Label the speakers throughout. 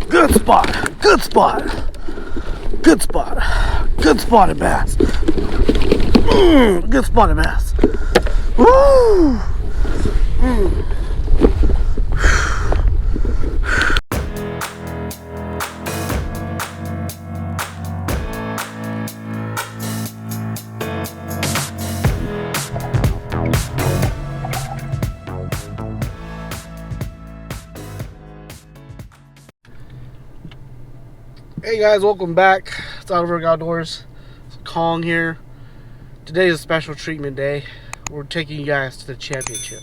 Speaker 1: Good spot. Good spot. Good spot. Good spotted bass. Good spotted bass. Woo! Hey guys, welcome back. It's Outdoor Outdoors. It's Kong here. Today is a special treatment day. We're taking you guys to the championship.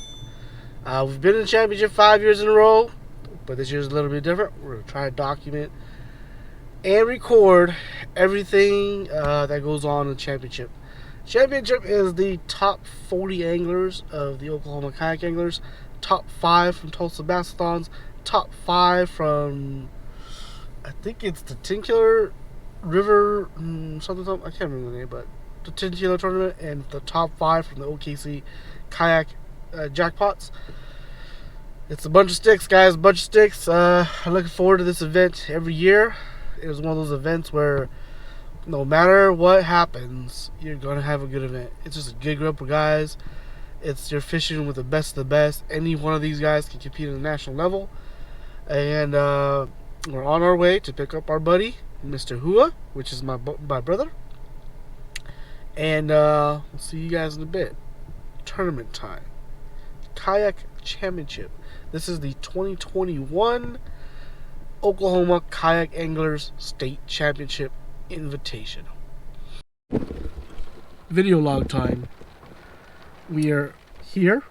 Speaker 1: We've been in the championship 5 years in a row, but this year's a little bit different. We're going to try to document and record everything that goes on in the championship. Championship is the top 40 anglers of the Oklahoma Kayak Anglers, top 5 from Tulsa Bassathons, top 5 from, I think it's the Titular River, something, I can't remember the name, but the Titular tournament, and the top 5 from the OKC Kayak jackpots. It's a bunch of sticks, guys, a bunch of sticks. I'm looking forward to this event every year. It was one of those events where no matter what happens, you're going to have a good event. It's just a good group of guys. You're fishing with the best of the best. Any one of these guys can compete at the national level. And we're on our way to pick up our buddy, Mr. Hua, which is my brother. And we'll see you guys in a bit. Tournament time. Kayak Championship. This is the 2021 Oklahoma Kayak Anglers State Championship Invitation. Video log time. We are here.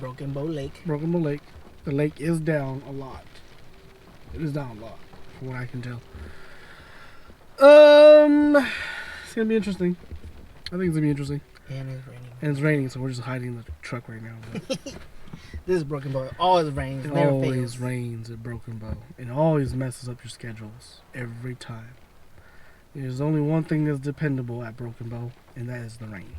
Speaker 2: Broken Bow Lake.
Speaker 1: Broken Bow Lake. The lake is down a lot. It is down a lot, from what I can tell. It's gonna be interesting. I think it's gonna be interesting.
Speaker 2: And it's raining.
Speaker 1: And it's raining, so we're just hiding in the truck right now.
Speaker 2: This is Broken Bow. It always rains.
Speaker 1: It
Speaker 2: never
Speaker 1: always
Speaker 2: fails.
Speaker 1: rains at Broken Bow. It always messes up your schedules every time. There's only one thing that's dependable at Broken Bow, and that is the rain.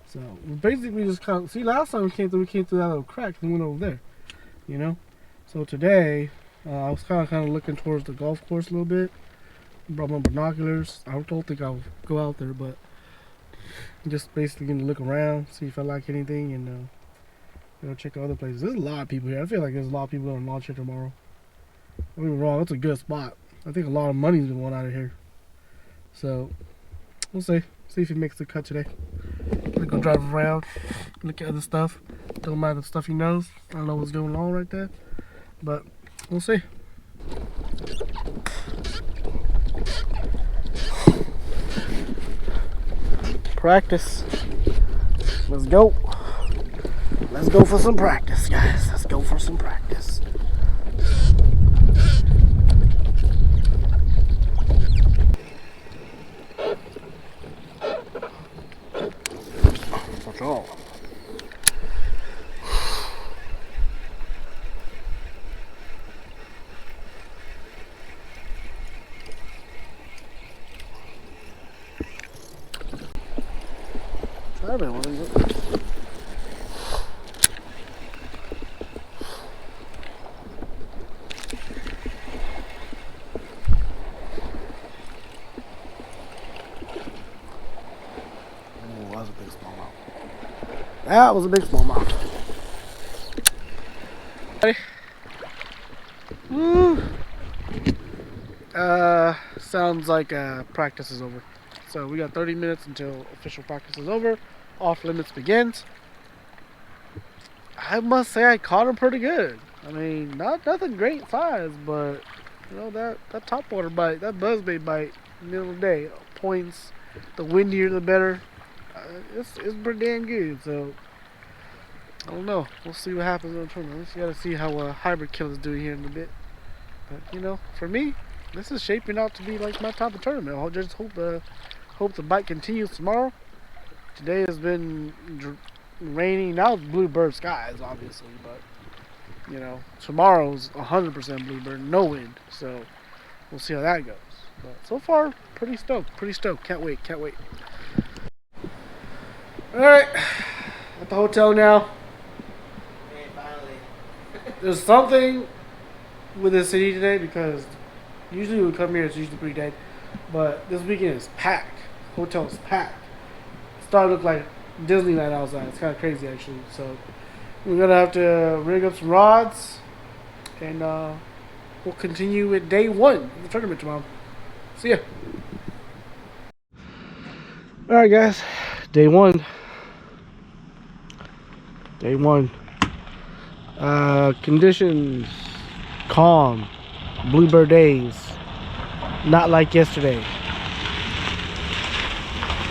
Speaker 1: So we basically just kind of see. Last time we came through that little crack and went over there. You know. So today, I was kind of looking towards the golf course a little bit. Brought my binoculars. I don't think I'll go out there, but just basically gonna look around, see if I like anything, and check out other places. There's a lot of people here. I feel like there's a lot of people on launch here tomorrow. Don't get me wrong, it's a good spot. I think a lot of money's been won out of here. So we'll see if he makes the cut today. Gonna go drive around, look at other stuff. Don't mind the stuff he knows. I don't know what's going on right there, but we'll see. Practice. Let's go. Let's go for some practice, guys. Let's go for some practice. What's all? What is it? Oh, that was a big smallmouth. That was a big smallmouth. Sounds like practice is over. So we got 30 minutes until official practice is over. Off limits begins. I must say I caught him pretty good. I mean, nothing great size, but you know that topwater bite, that buzzbait bite, middle of the day, points. The windier the better. It's pretty damn good. So I don't know. We'll see what happens in the tournament. We got to see how hybrid killers do here in a bit. But you know, for me, this is shaping out to be like my type of tournament. I'll just hope the bite continues tomorrow. Today has been raining. Now it's bluebird skies, obviously, but you know, tomorrow's 100% bluebird, no wind. So we'll see how that goes. But so far, pretty stoked. Can't wait. All right, at the hotel now.
Speaker 2: Hey, finally.
Speaker 1: There's something with the city today because usually when we come here it's usually pretty dead, but this weekend is packed. Hotel's packed. It's starting to look like Disneyland outside. It's kind of crazy actually. So we're gonna have to rig up some rods, and we'll continue with day one of the tournament tomorrow. See ya. All right, guys. Day one. Day one. Conditions calm. Bluebird days. Not like yesterday.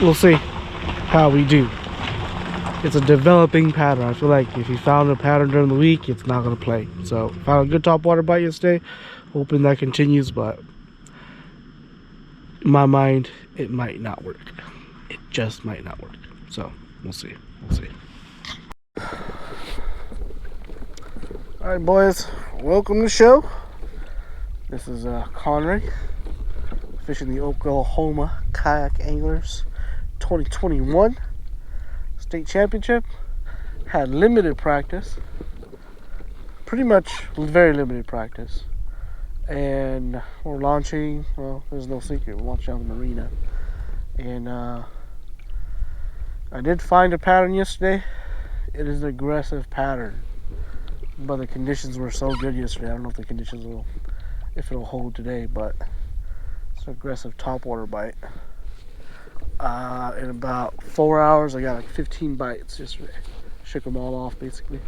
Speaker 1: We'll see how we do. It's a developing pattern. I feel like if you found a pattern during the week, it's not going to play. So, found a good topwater bite yesterday. Hoping that continues, but in my mind, it might not work. It just might not work. So, we'll see. We'll see. Alright, boys. Welcome to the show. This is Connery, fishing the Oklahoma Kayak Anglers 2021 State Championship. Had limited practice. Pretty much very limited practice. And we're launching, well, there's no secret, we're launching on the marina. And I did find a pattern yesterday. It is an aggressive pattern. But the conditions were so good yesterday. I don't know if the conditions will, if it'll hold today, but it's an aggressive topwater bite. In about 4 hours, I got like 15 bites yesterday. Shook them all off basically.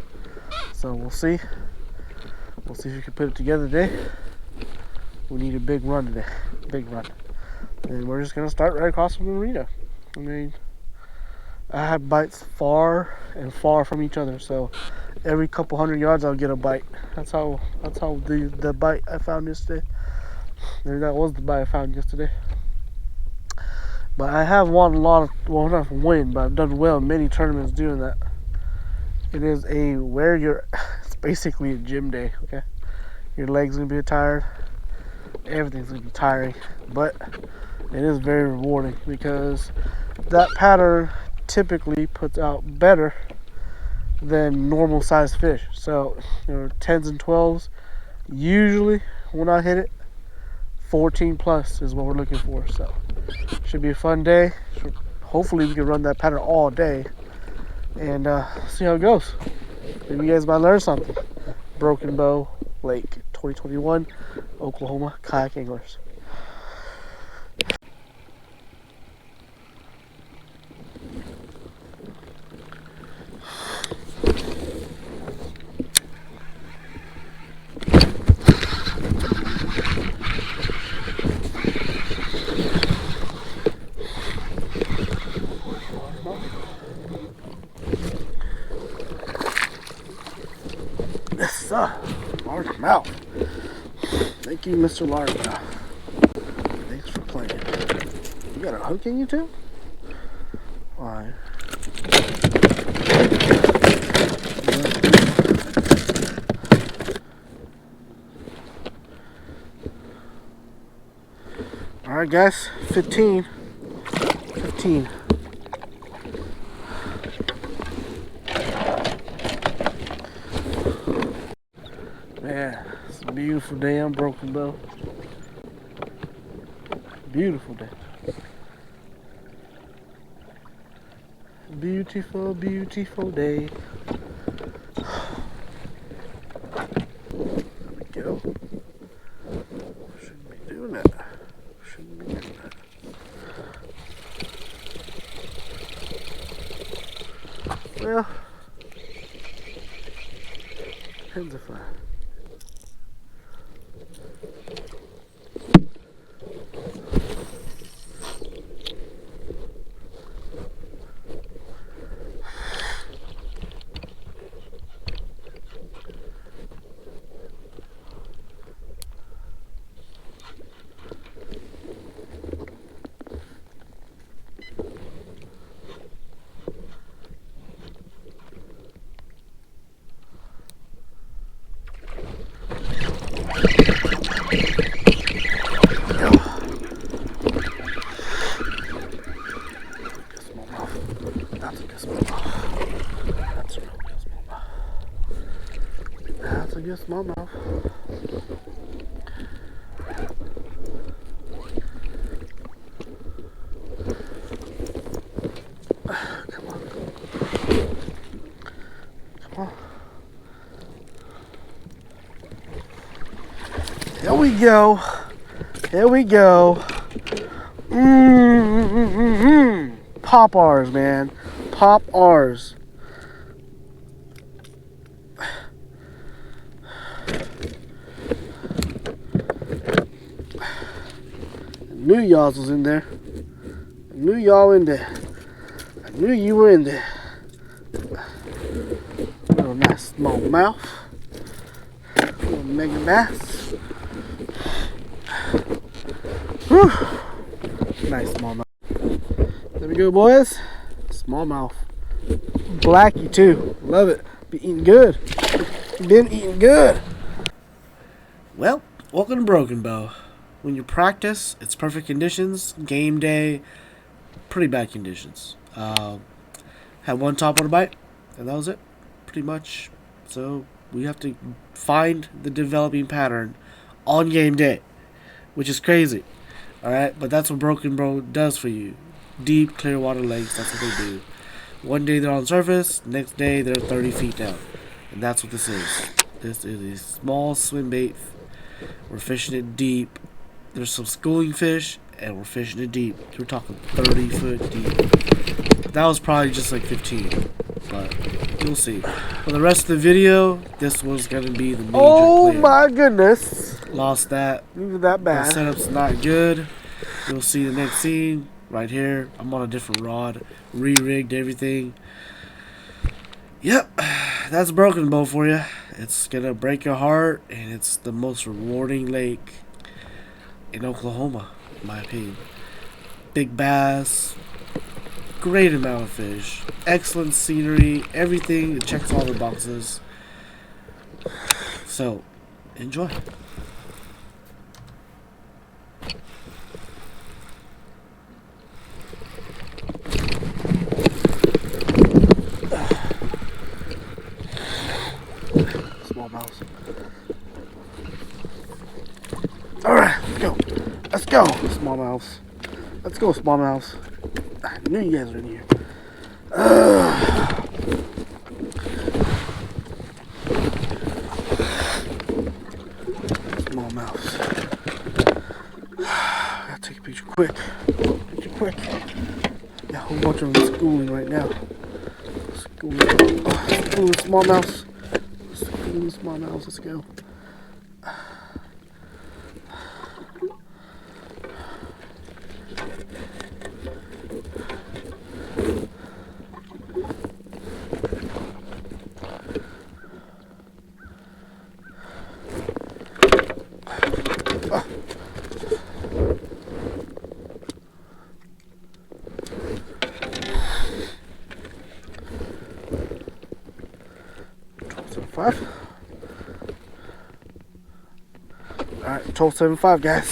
Speaker 1: So we'll see. We'll see if we can put it together today. We need a big run today. Big run. And we're just gonna start right across from the marina. I mean, I have bites far and far from each other, so every couple hundred yards I'll get a bite. That's how the bite I found yesterday. Maybe that was the bite I found yesterday. But I have won a lot of, well, not win, but I've done well in many tournaments doing that. It is it's basically a gym day, okay? Your legs gonna be tired. Everything's gonna be tiring, but it is very rewarding because that pattern typically puts out better than normal sized fish. So, 10s and 12s, usually when I hit it, 14 plus is what we're looking for. So, should be a fun day. Hopefully we can run that pattern all day and see how it goes. Maybe you guys might learn something. Broken Bow Lake 2021 Oklahoma Kayak Anglers. Yes, largemouth. Thank you, Mr. Largemouth. Thanks for playing. You got a hook in you too? Alright. Alright, guys. 15. Man, it's a beautiful day on Broken Bow. Beautiful day. Beautiful, beautiful day. There we go. Shouldn't be doing that. Shouldn't be doing that. Well, depends if I... That's a good smallmouth. Here we go. Here we go. Pop R's, man. Pop R's. I knew y'all was in there. I knew y'all in there. I knew you were in there. Little nice small mouth. Little mega bass. Whew. Nice small mouth. There we go, boys. Smallmouth. Blackie too. Love it. Be eating good. Been eating good. Well, welcome to Broken Bow. When you practice, it's perfect conditions. Game day, pretty bad conditions. Had one topwater bite, and that was it. Pretty much. So we have to find the developing pattern on game day, which is crazy. Alright, but that's what Broken Bow does for you. Deep, clear water lakes, that's what they do. One day they're on surface, next day they're 30 feet down. And that's what this is. This is a small swim bait. We're fishing it deep. There's some schooling fish, and we're fishing it deep. We're talking 30 foot deep. That was probably just like 15, but you'll see. For the rest of the video, this was going to be the major plan. My goodness. Lost that. Even that bad. The setup's not good. You'll see the next scene right here. I'm on a different rod. Re-rigged everything. Yep. That's Broken Bow for you. It's going to break your heart, and it's the most rewarding lake in Oklahoma, in my opinion. Big bass. Great amount of fish. Excellent scenery. Everything. It checks all the boxes. So, enjoy. Smallmouth. Alright, let's go. Let's go, smallmouths. Let's go, smallmouths. I knew you guys were in here. Smallmouths. Gotta take a picture quick. Picture quick. Got a whole bunch of them schooling right now. Schooling smallmouths. Schooling smallmouths. Let's go. Alright, 12.75, guys.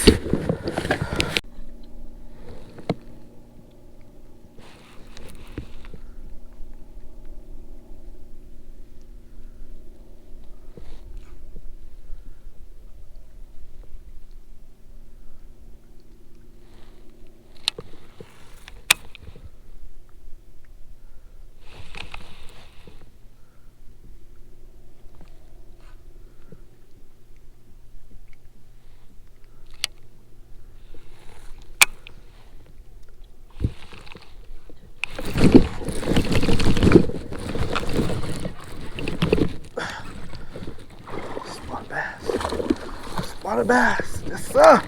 Speaker 1: Spotted bass. Yes, sir.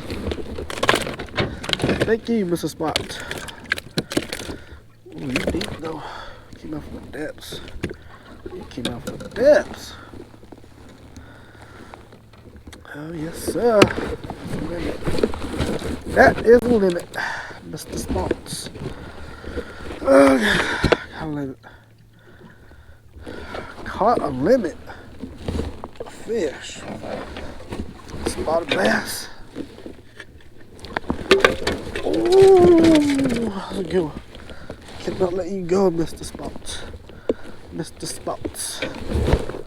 Speaker 1: Thank you, Mr. Spot. Ooh, you deep though. Came out from the depths. You came out from the depths. Oh, yes, sir. That is a limit, Mr. Spots. Oh, got a limit. Caught a limit. A fish. Spotted bass. Oh, that's a good one. Cannot let you go, Mr. Spots. Mr. Spots.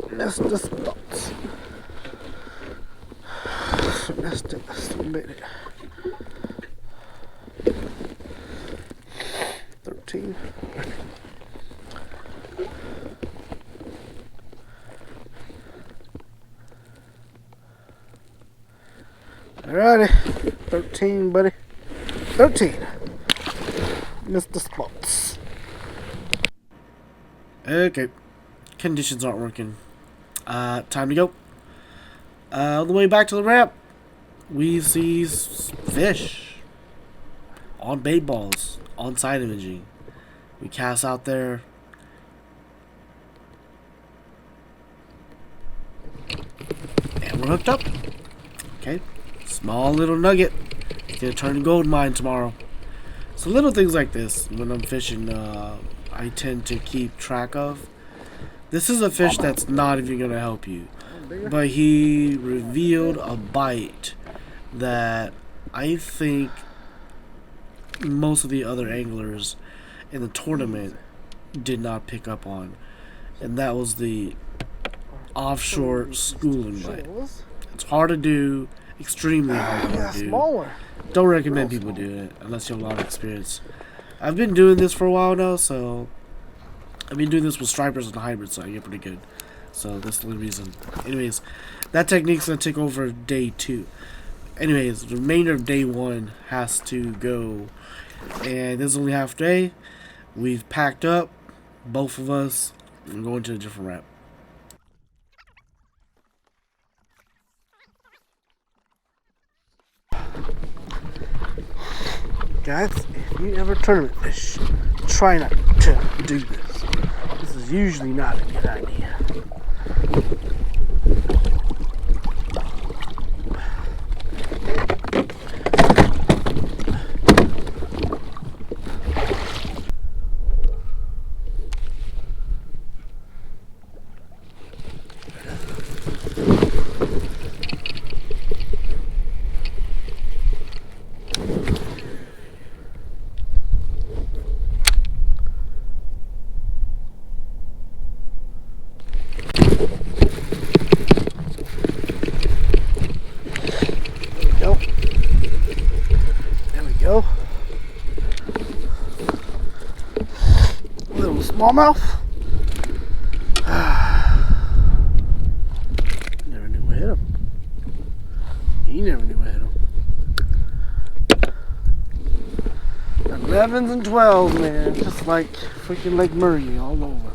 Speaker 1: Mr. Spots. Missed it. Still made it. 13. Alrighty. 13, buddy. 13. Mr. Spots. Okay. Conditions aren't working. Time to go. On the way back to the ramp, we see fish on bait balls, on side imaging. We cast out there. And we're hooked up. Okay. Small little nugget. It's gonna turn to gold mine tomorrow. So little things like this, when I'm fishing, I tend to keep track of. This is a fish that's not even gonna help you. But he revealed a bite that I think most of the other anglers in the tournament did not pick up on. And that was the offshore schooling bite. It's hard to do, extremely hard to do. Don't recommend people do it unless you have a lot of experience. I've been doing this for a while now, so I've been doing this with stripers and hybrids, so I get pretty good. So that's the only reason. Anyways, that technique's gonna take over day 2. Anyways, the remainder of day 1 has to go. And this is only half day. We've packed up, both of us. We're going to a different ramp. Guys, if you ever tournament fish, try not to do this. This is usually not a good idea. Little smallmouth. Never knew what hit him. He never knew what hit him. 11s and 12s, man. Just like freaking Lake Murray all over.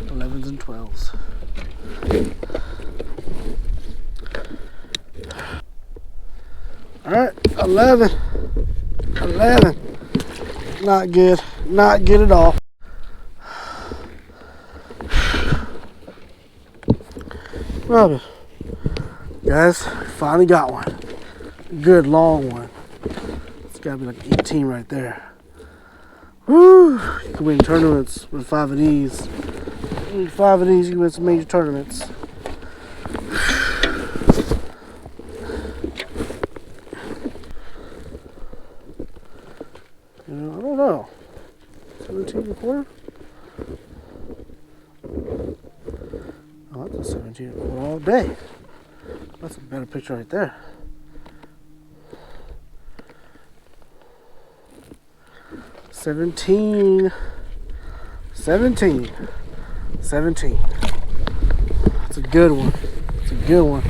Speaker 1: 11s and 12s. Alright, 11. 11. Not good. Not good at all. Well, guys, finally got one. Good long one. It's gotta be like 18 right there. Woo! You can win tournaments with 5 of these. With 5 of these, you can win some major tournaments. You know, I don't know. 17 and a quarter? Oh, that's a 17 and a quarter all day. That's a better picture right there. Seventeen. That's a good one. It's a good one.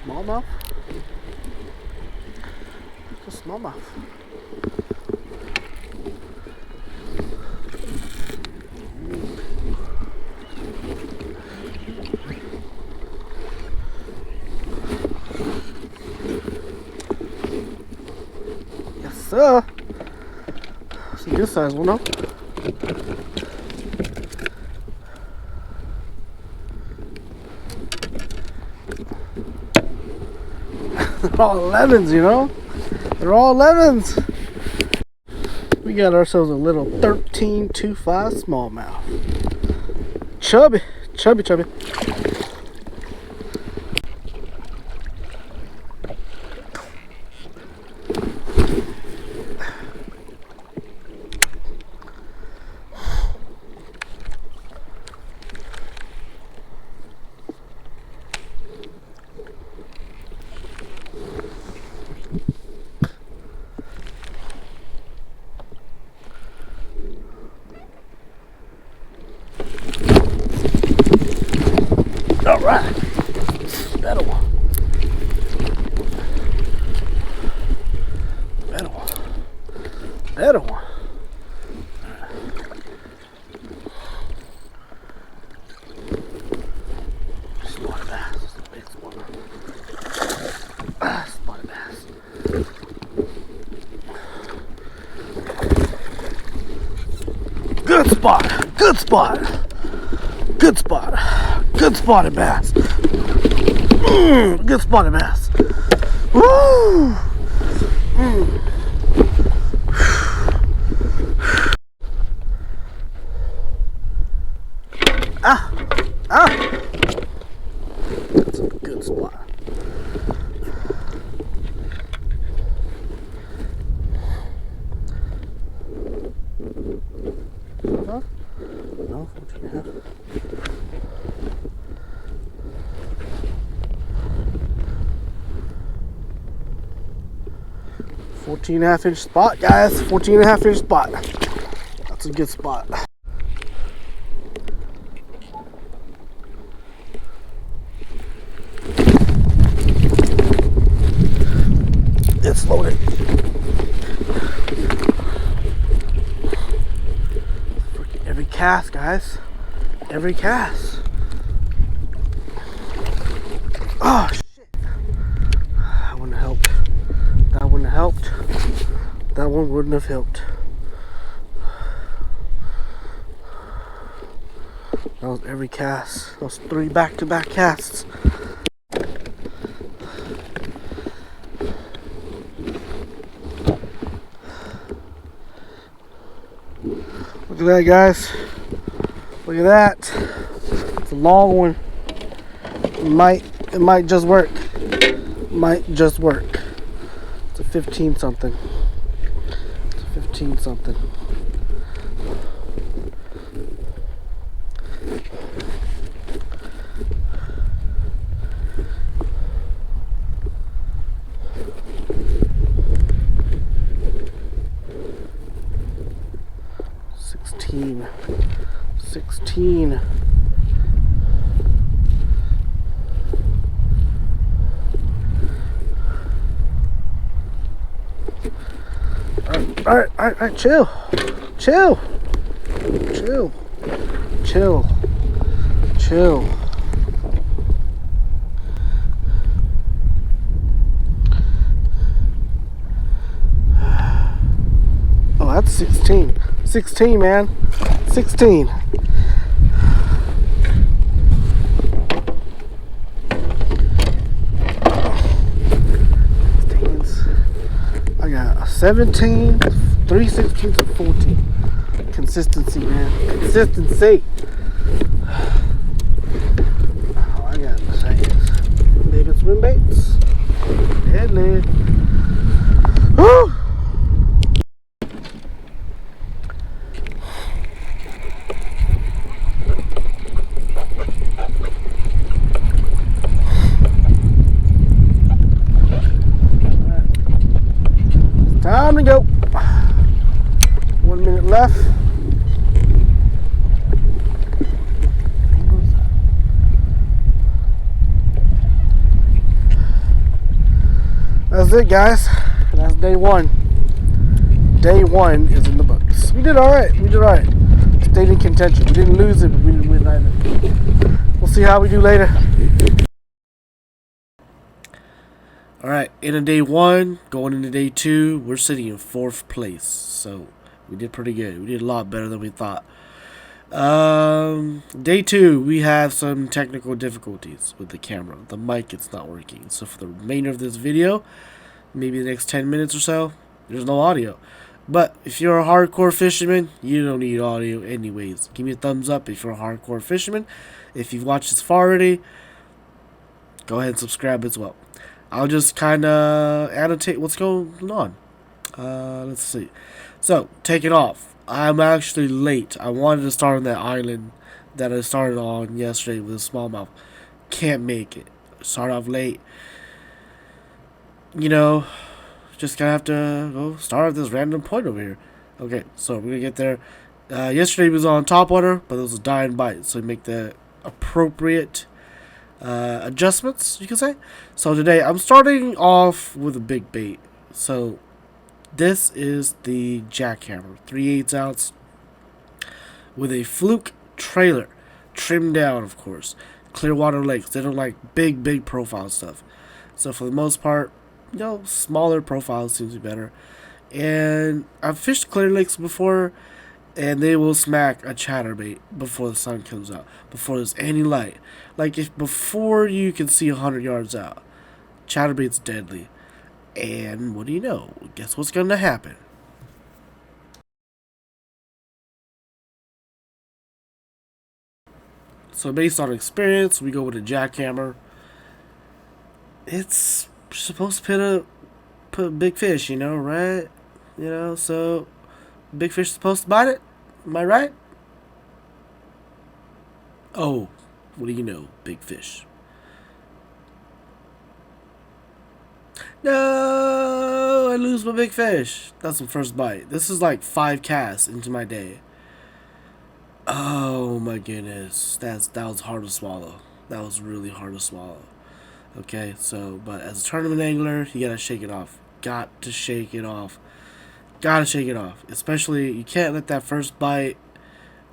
Speaker 1: Smallmouth? Just smallmouth. Yes, sir. It's a good size one, though. They're all 11s, you know? They're all 11s. We got ourselves a little 13.25 smallmouth. Chubby. Another one. Spotted bass. That's a big spot. Spotted bass. Good spot. Good spot. Good spot. Good spotted bass. Good spotted bass. Woo! That's a good spot. Huh? No, 14 and a half. 14.5-inch spot, guys. 14.5-inch spot. That's a good spot. It's loaded. Every cast, guys. Every cast. Oh, shit. That wouldn't have helped. That wouldn't have helped. That one wouldn't have helped. That was every cast. Those 3 back-to-back casts. Look at that, guys. Look at that. It's a long one. It might just work. Might just work. It's a 15 something. It's a 15 something. Sixteen. All right, chill. Oh, that's 16. 16, man. 16. I got a 17, 3 16s, and 14. Consistency, man. Consistency. All I got to say is big swim baits. Deadly. Woo! Time to go. 1 minute left. That's it, guys. That's day 1. Day 1 is in the books. We did all right. Stayed in contention. We didn't lose it, but we didn't win either. We'll see how we do later. Alright, in a day 1, going into day 2, we're sitting in 4th place. So, we did pretty good. We did a lot better than we thought. Day 2, we have some technical difficulties with the camera. The mic is not working. So, for the remainder of this video, maybe the next 10 minutes or so, there's no audio. But, if you're a hardcore fisherman, you don't need audio anyways. Give me a thumbs up if you're a hardcore fisherman. If you've watched this far already, go ahead and subscribe as well. I'll just kind of annotate what's going on. Let's see. So, taking off. I'm actually late. I wanted to start on that island that I started on yesterday with a smallmouth. Can't make it. Start off late. You know, just gonna have to go start at this random point over here. Okay, so we're gonna get there. Yesterday was on topwater, but it was a dying bite, so we make the appropriate adjustments, you can say. So today I'm starting off with a big bait. So This is the jackhammer, 3/8 ounce, with a fluke trailer, trimmed down, of course. Clearwater lakes. They don't like big profile stuff. So for the most part, smaller profiles seems to be better. And I've fished clear lakes before, and they will smack a chatterbait before the sun comes out, before there's any light. Like if before you can see 100 yards out, chatterbait's deadly. And what do you know? Guess what's going to happen? So based on experience, we go with a jackhammer. It's supposed to put a big fish, right? So big fish is supposed to bite it. Am I right? Oh, what do you know? Big fish. No, I lose my big fish. That's the first bite. This is like 5 casts into my day. Oh my goodness, that was hard to swallow. That was really hard to swallow. Okay, so but as a tournament angler, you gotta shake it off. Got to shake it off. Gotta shake it off. Especially you can't let that first bite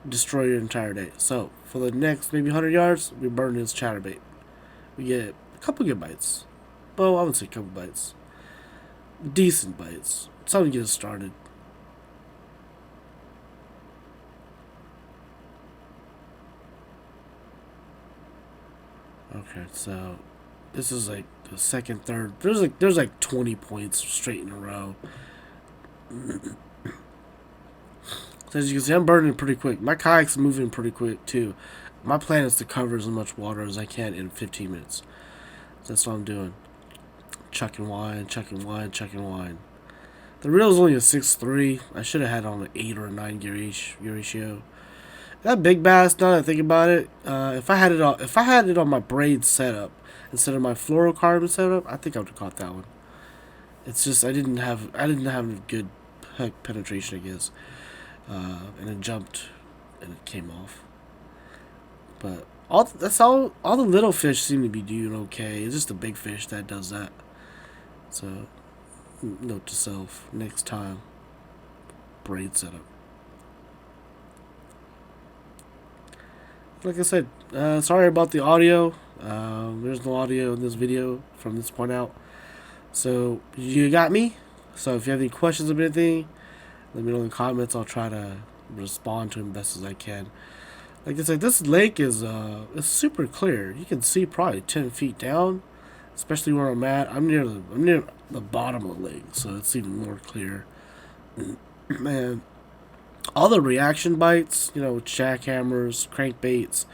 Speaker 1: destroy your entire day. So for the next maybe 100 yards, we burn this chatterbait. We get a couple good bites. Well, I would say a couple bites. Decent bites. Something to get us started. Okay, so this is like the second, third. There's like 20 points straight in a row. So as you can see, I'm burning pretty quick. My kayak's moving pretty quick too. My plan is to cover as much water as I can in 15 minutes. So that's what I'm doing. Chucking wine, chucking wine, chucking wine. The reel is only a 6.3. I should have had on an 8 or a 9 gear ratio. That big bass, now that I think about it, if I had it on my braid setup instead of my fluorocarbon setup, I think I would have caught that one. It's just I didn't have a good hook penetration, I guess, and it jumped and it came off. But all the little fish seem to be doing okay. It's just the big fish that does that. So note to self: next time, braid setup. Like I said, sorry about the audio. There's no audio in this video from this point out. So you got me. So if you have any questions about anything, let me know in the comments. I'll try to respond to them best as I can. Like I said, this lake is super clear. You can see probably 10 feet down, especially where I'm at. I'm near the bottom of the lake, so it's even more clear. Man, all the reaction bites, jackhammers, crankbaits,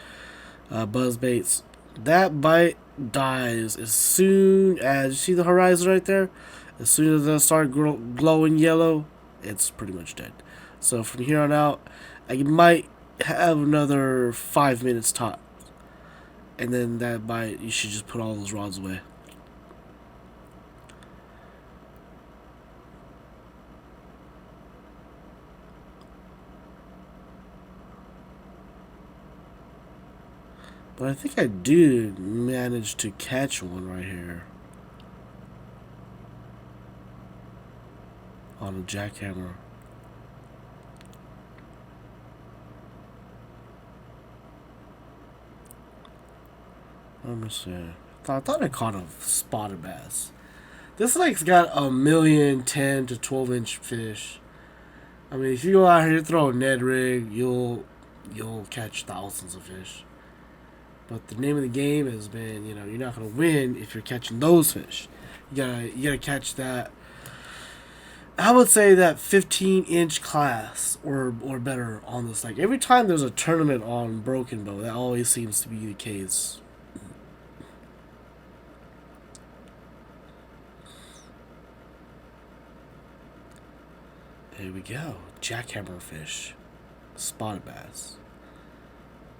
Speaker 1: buzz baits, that bite dies as soon as you see the horizon right there. As soon as they start glowing yellow, it's pretty much dead. So from here on out, I might have another 5 minutes top, and then that bite, you should just put all those rods away. But I think I did manage to catch one right here on a jackhammer. Let me see. I thought I caught a spotted bass. This lake's got 1,000,000 10 to 12-inch fish. I mean, if you go out here and throw a Ned rig, you'll catch thousands of fish. But the name of the game has been, you're not gonna win if you're catching those fish. You gotta catch that. I would say that 15-inch class or better on this lake. Every time there's a tournament on Broken Bow, that always seems to be the case. Here we go. Jackhammer fish. Spotted bass.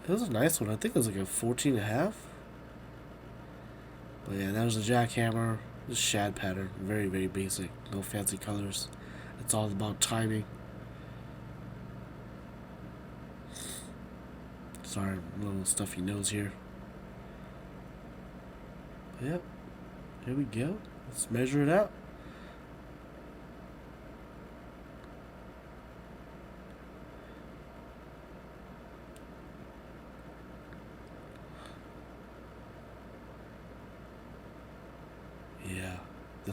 Speaker 1: It was a nice one. I think it was like a 14.5. But yeah, that was a jackhammer. Just shad pattern. Very, very basic. No fancy colors. It's all about timing. Sorry, little stuffy nose here. But yep. Here we go. Let's measure it out.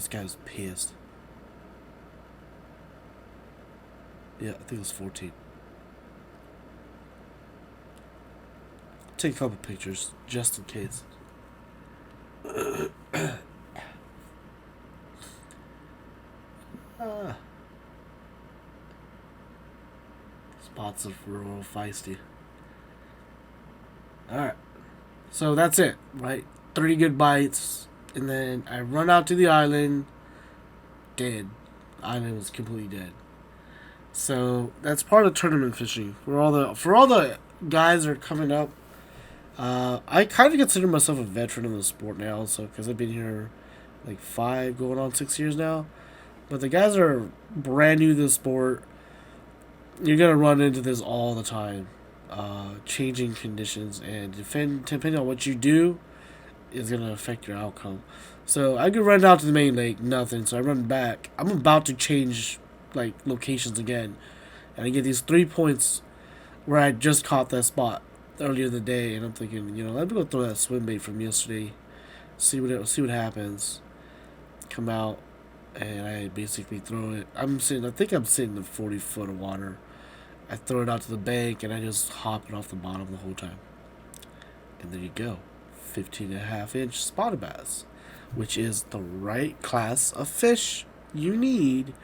Speaker 1: this guy was pissed. Yeah, I think it was 14. Take a couple pictures, just in case. Spots of real feisty. Alright. So that's it, right? 30 good bites. And then I run out to the island. Dead. Island was completely dead. So that's part of tournament fishing. For all the guys that are coming up, I kind of consider myself a veteran in the sport now, so because I've been here like 5, going on 6 years now. But the guys that are brand new to the sport, you're gonna run into this all the time. Changing conditions, and depending on what you do is gonna affect your outcome. So I could run down to the main lake, nothing. So I run back. I'm about to change like locations again, and I get these 3 points where I just caught that spot earlier in the day, and I'm thinking, let me go throw that swim bait from yesterday, see what happens. Come out, and I basically throw it. I think I'm sitting in 40 foot of water. I throw it out to the bank, and I just hop it off the bottom the whole time. And there you go, 15.5-inch spotted bass, which is the right class of fish you need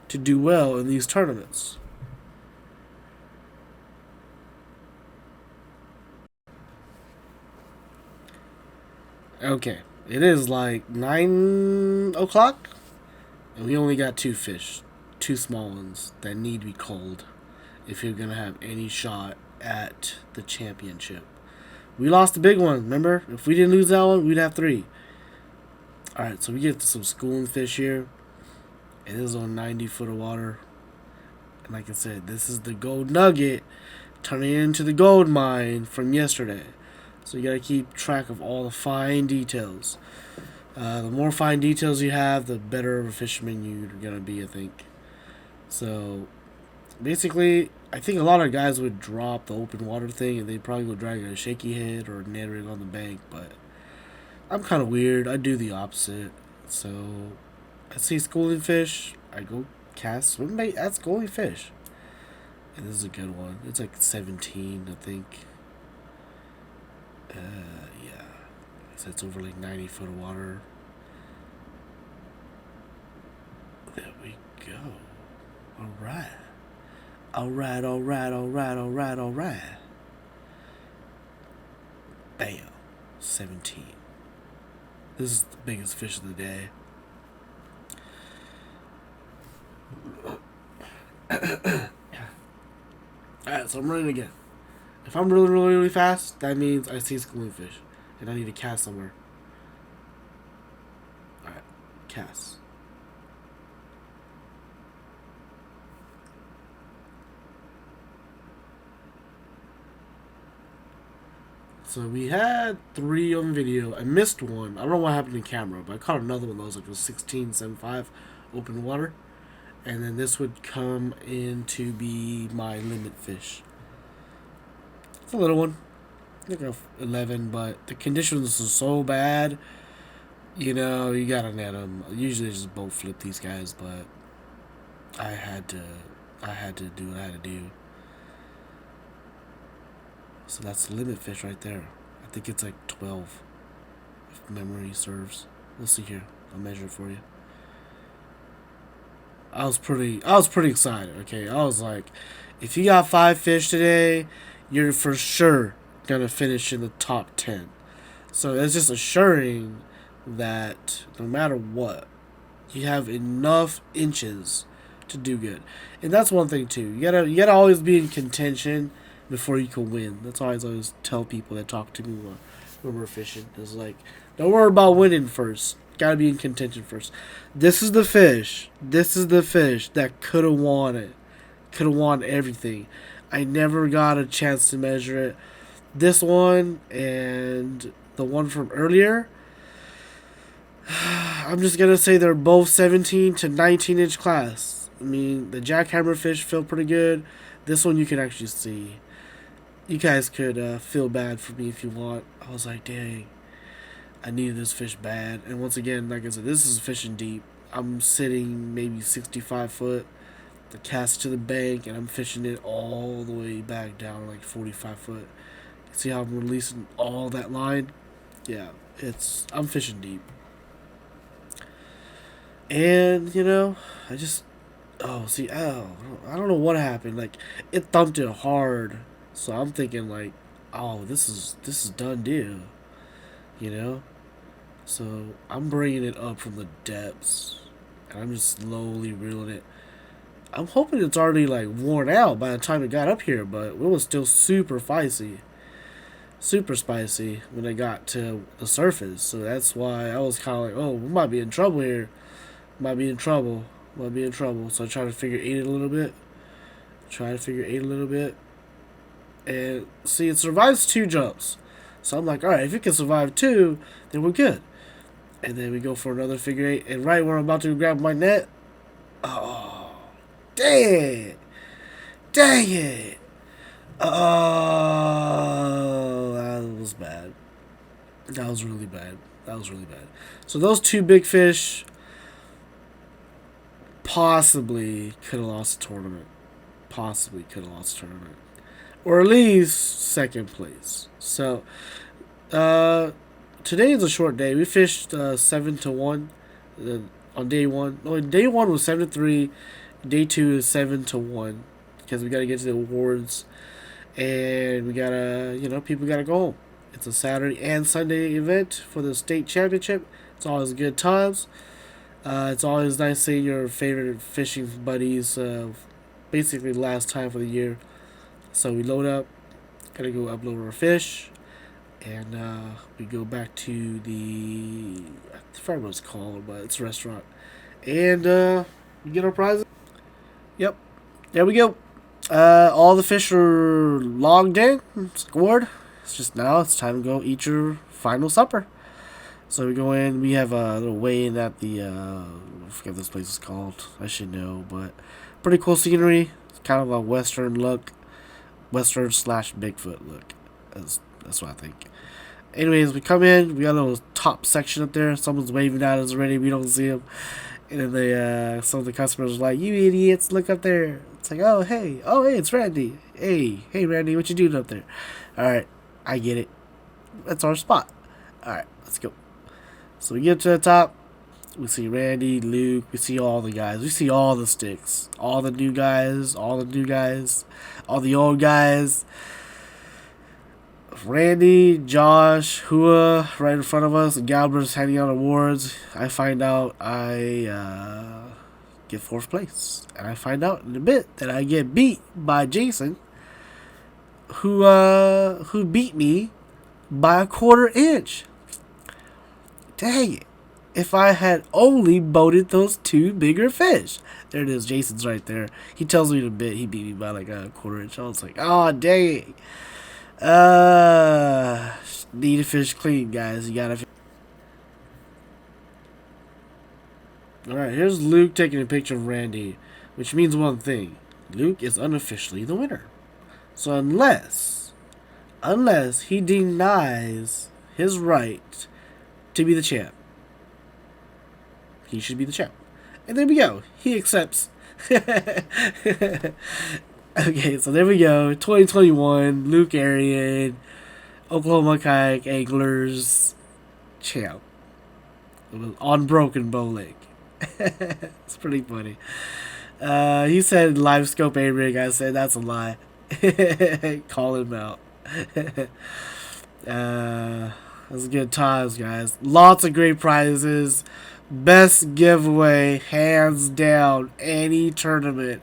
Speaker 1: to do well in these tournaments. Okay, it is like 9 o'clock, and we only got 2 fish, 2 small ones that need to be culled if you're gonna have any shot at the championship. We lost the big one, remember? If we didn't lose that one, we'd have 3. Alright, so we get to some schooling fish here. It is on 90 foot of water. And like I said, this is the gold nugget turning into the gold mine from yesterday. So you gotta keep track of all the fine details. The more fine details you have, the better of a fisherman you're gonna be, I think. So basically, I think a lot of guys would drop the open water thing and they'd probably go drag a shaky head or a Ned rig on the bank, but I'm kind of weird. I do the opposite. So I see schooling fish, I go cast swim bait at schooling fish. And this is a good one. It's like 17, I think. Yeah. So it's over like 90 foot of water. There we go. Alright. Alright. Bam. 17. This is the biggest fish of the day. Alright, so I'm running again. If I'm really fast, that means I see schooling fish. And I need to cast somewhere. Alright, cast. So we had 3 on video. I missed one. I don't know what happened in camera, but I caught another one that was like a 16.75 open water. And then this would come in to be my limit fish. It's a little one. I think 11, but the conditions are so bad. You gotta net them. Usually I just boat flip these guys, but I had to do what I had to do. So that's the limit fish right there. I think it's like 12, if memory serves. We'll see here. I'll measure it for you. I was pretty excited. Okay, I was like, if you got 5 fish today, you're for sure gonna finish in the top 10. So it's just assuring that no matter what, you have enough inches to do good. And that's one thing too. You gotta always be in contention before you can win. That's why I always tell people that talk to me when we're fishing. It's like, don't worry about winning first. Gotta be in contention first. This is the fish. This is the fish that could have won it. Could have won everything. I never got a chance to measure it. This one and the one from earlier, I'm just gonna say they're both 17 to 19 inch class. I mean, the jackhammer fish feel pretty good. This one you can actually see. You guys could feel bad for me if you want. I was like, dang. I needed this fish bad. And once again, like I said, this is fishing deep. I'm sitting maybe 65 foot. The cast to the bank, and I'm fishing it all the way back down like 45 foot. See how I'm releasing all that line? Yeah, I'm fishing deep. And, I just, I don't know what happened. Like, it thumped it hard. So I'm thinking like, oh, this is done deal. You know? So I'm bringing it up from the depths. And I'm just slowly reeling it. I'm hoping it's already like worn out by the time it got up here, but it was still super spicy. Super spicy when it got to the surface. So that's why I was kind of like, oh, we might be in trouble here. Might be in trouble. So I try to figure eight a little bit. And see, it survives 2 jumps. So I'm like, alright, if it can survive 2, then we're good. And then we go for another figure 8. And right when I'm about to grab my net, oh, dang it. Oh, that was bad. That was really bad. So those 2 big fish possibly could have lost the tournament. Or at least second place. So, today is a short day. We fished 7 to 1 on day 1. No, day 1 was 7 to 3. Day 2 is 7 to 1 because we got to get to the awards, and we gotta, people gotta go home. It's a Saturday and Sunday event for the state championship. It's always good times. It's always nice seeing your favorite fishing buddies. Basically, last time for the year. So we load up, gotta go upload our fish, and we go back to I forgot what it's called, but it's a restaurant, and we get our prizes. Yep, there we go. All the fish are logged in, scored. It's time to go eat your final supper. So we go in. We have a little weigh-in at the I forget what this place is called. I should know, but pretty cool scenery. It's kind of a western look. Western / Bigfoot look. That's what I think. Anyways, we come in. We got a little top section up there. Someone's waving at us already. We don't see them. And then some of the customers are like, "You idiots, look up there." It's like, "Oh hey, it's Randy. Hey Randy, what you doing up there?" All right, I get it. That's our spot. All right, let's go. So we get to the top. We see Randy, Luke. We see all the guys. We see all the sticks. All the new guys. All the old guys. Randy, Josh, Hua, right in front of us. And Galbert's handing out awards. I find out I get 4th place. And I find out in a bit that I get beat by Jason, who beat me by a 1/4 inch. Dang it. If I had only boated those 2 bigger fish. There it is. Jason's right there. He tells me in a bit he beat me by like a 1/4 inch. I was like, oh, dang it. Need to fish clean, guys. You gotta. Alright, here's Luke taking a picture of Randy, which means one thing. Luke is unofficially the winner. So unless he denies his right to be the champ, he should be the champ. And there we go. He accepts. Okay, so there we go. 2021, Luke Arian, Oklahoma Kayak Anglers champ. On Broken Bow Lake. It's pretty funny. He said live scope A-rig. I said that's a lie. Call him out. That's good times, guys. Lots of great prizes. Best giveaway, hands down, any tournament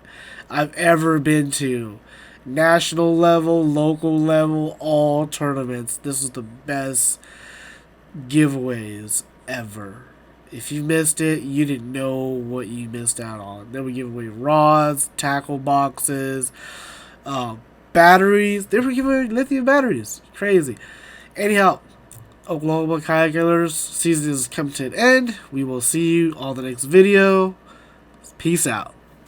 Speaker 1: I've ever been to. National level, local level, all tournaments. This is the best giveaways ever. If you missed it, you didn't know what you missed out on. Then we give away rods, tackle boxes, batteries. They were giving away lithium batteries. Crazy. Anyhow, Oklahoma Kayak Anglers season is coming to an end. We will see you on the next video. Peace out.